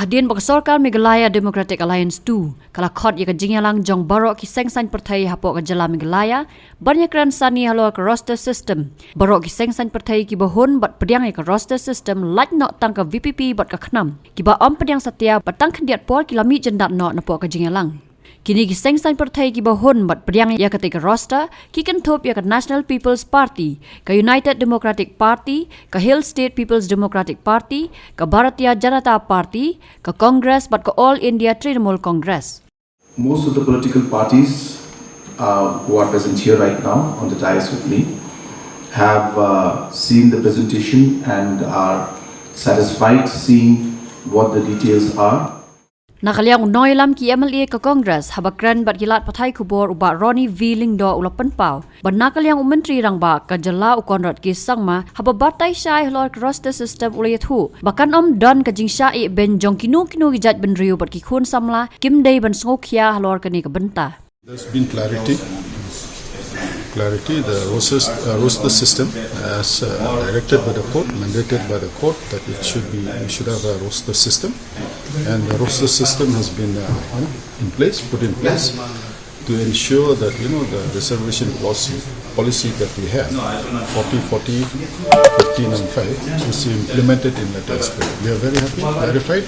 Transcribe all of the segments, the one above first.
Bahdian Bakasorkar Meghalaya Democratic Alliance 2 kala khot ya ka jingyalang jong barok ki seng saiñ pyrthei hapok ka jala Meghalaya banyak kran sani halor ka roster system barok ki seng saiñ pyrthei ki bahun bat pediang ka roster system laj nok tang ka VPP bat ka khnam ki ba om pediang satya batang khendiat por kilami jendat nok napok ka jingyalang kini ki seng saiñ pyrthei ki bahun bat pediang ya ka ka roster ki kan thop ya ka National People's Party ka United Democratic Party ka Hill State People's Democratic Party ka Bharatiya Janata Party ka Congress bat ka All India Trinamool Congress. Most of the political parties who are present here right now on the dais with me have seen the presentation and are satisfied seeing what the details are. Nakaliang unoy lam ki MLA ka Congress habakran bat gilat pathai kubor uba Ronnie V Lingdo ulapan pau ban nakaliang menteri rang ba ka jala ukonrat ki sangma hababatai syai halor roster system ulayathu bakan om don ka jingsha e ben jong kinu gijat ben riu bat ki khun samla kim dei ban sngokhia halor ka ni ka benta. There's been clarity. The roster system, as directed by the court, mandated by the court, that we should have a roster system, and the roster system has been put in place to ensure that the reservation policy that we have 40-40, 15 and 5 is implemented in that aspect. We are very happy, clarified.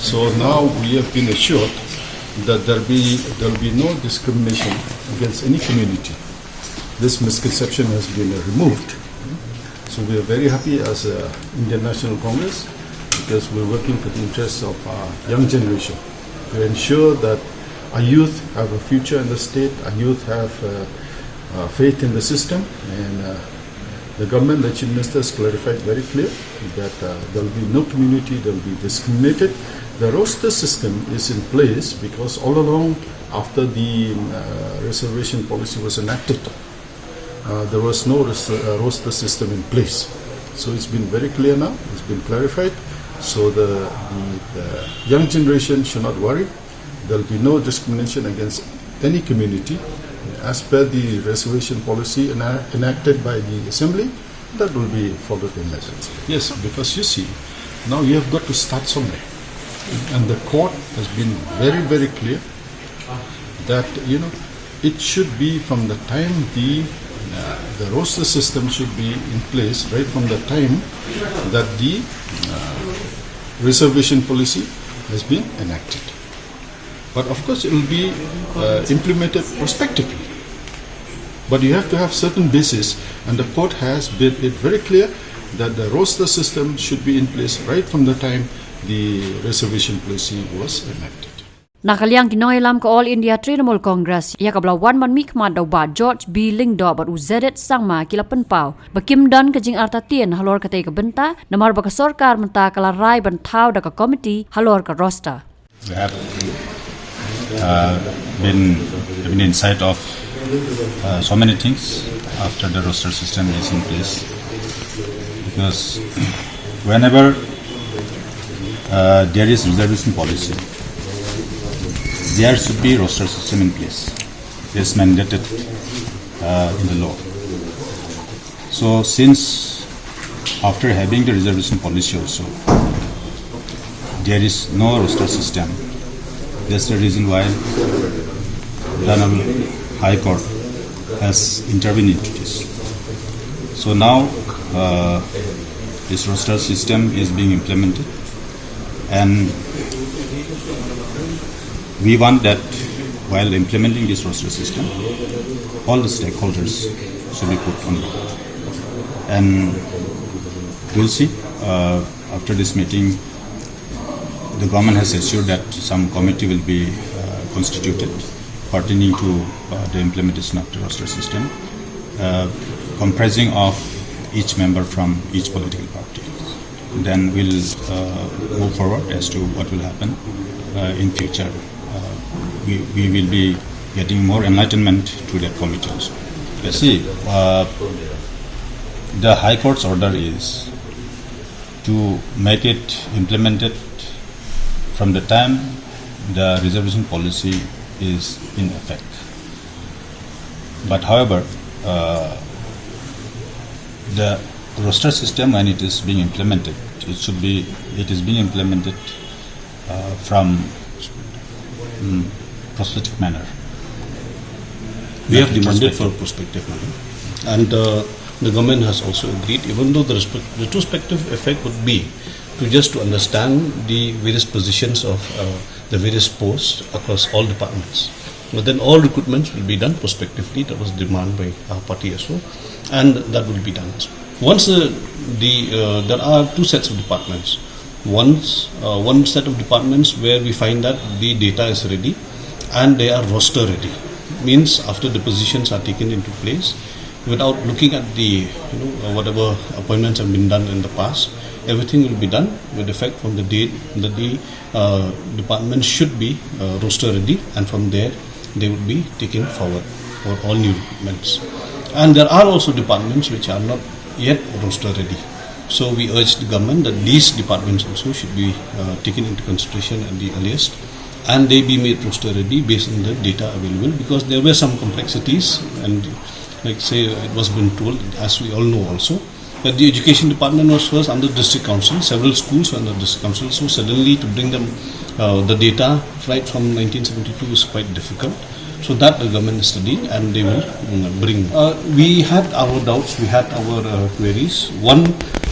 So now we have been assured that there will be no discrimination against any community. This misconception has been removed. So we are very happy as Indian National Congress because we're working for the interests of our young generation to ensure that our youth have a future in the state, our youth have faith in the system, and the government, the Chief Minister has clarified very clear that there will be no community that will be discriminated. The roster system is in place because all along after the reservation policy was enacted, there was no roster system in place. So it's been very clear now, it's been clarified. So the young generation should not worry. There will be no discrimination against any community. As per the reservation policy enacted by the Assembly, that will be followed in that. Yes, because you see, now you have got to start somewhere. And the court has been very, very clear that, it should be from the time the roster system should be in place right from the time that the reservation policy has been enacted. But of course it will be implemented prospectively. But you have to have certain basis, and the court has made it very clear that the roster system should be in place right from the time the reservation policy was enacted. Nakaliang kinoy lam ka All India Trinamool Congress ya ka blawan man mikmat daw ba George B Lingdo bat uzedet sangma kilapan pau bakim don ka jing artatien halor ka tay ka benta namar ba ka sorkar menta kala rai ban thau da ka committee halor ka roster. We have been inside of so many things after the roster system is in place, because whenever there is reservation policy, there should be roster system in place. It is mandated in the law. So since after having the reservation policy also, there is no roster system. That's the reason why the High Court has intervened into this. So now this roster system is being implemented, and we want that while implementing this roster system, all the stakeholders should be put on board. And we'll see, after this meeting, the government has assured that some committee will be constituted pertaining to the implementation of the roster system, comprising of each member from each political party. Then we'll move forward as to what will happen in future. We will be getting more enlightenment to that committee also. You see, the High Court's order is to make it implemented from the time the reservation policy is in effect. But however, the roster system, when it is being implemented, it is being implemented from prospective manner. We have demanded for prospective manner, and the government has also agreed, even though the retrospective effect would be to understand the various positions of the various posts across all departments. But then all recruitments will be done prospectively. That was demand by our party as well, and that will be done as well. Once there are two sets of departments. One set of departments where we find that the data is ready and they are roster ready. Means after the positions are taken into place, without looking at the whatever appointments have been done in the past, everything will be done with effect from the date that the department should be roster ready, and from there they would be taken forward for all new recruitments. And there are also departments which are not yet roster ready. So we urge the government that these departments also should be taken into consideration at the earliest, and they be made roster ready based on the data available, because there were some complexities, and like say it was been told, as we all know also, that the education department was first under district council, several schools were under district council, so suddenly to bring them the data right from 1972 is quite difficult. So that the government is studying, and they will bring. We had our doubts, we had our queries. One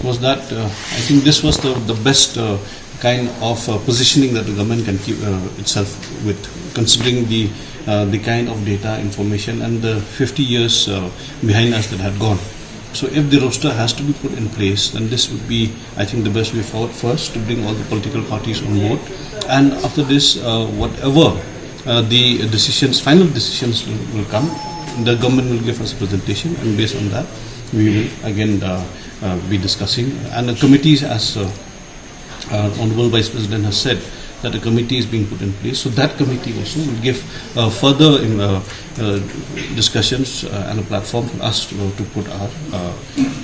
was that I think this was the best kind of positioning that the government can keep itself with, considering the kind of data information and the 50 years behind us that had gone. So if the roster has to be put in place, then this would be, I think, the best way forward. First, to bring all the political parties on board, and after this, whatever the decisions, final decisions will come, the government will give us a presentation, and based on that, we will again be discussing. And the committees, as Honorable Vice President has said, that a committee is being put in place. So that committee also will give further discussions and a platform for us to put our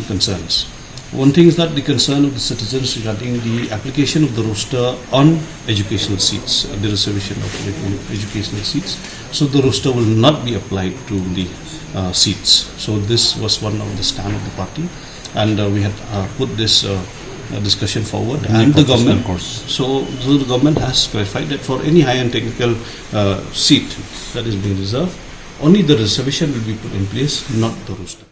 concerns. One thing is that the concern of the citizens regarding the application of the roster on educational seats, the reservation of educational seats. So the roster will not be applied to the seats. So this was one of the stand of the party, and we had put this discussion forward, and the government. So the government has clarified that for any higher and technical seat that is being reserved, only the reservation will be put in place, not the roster.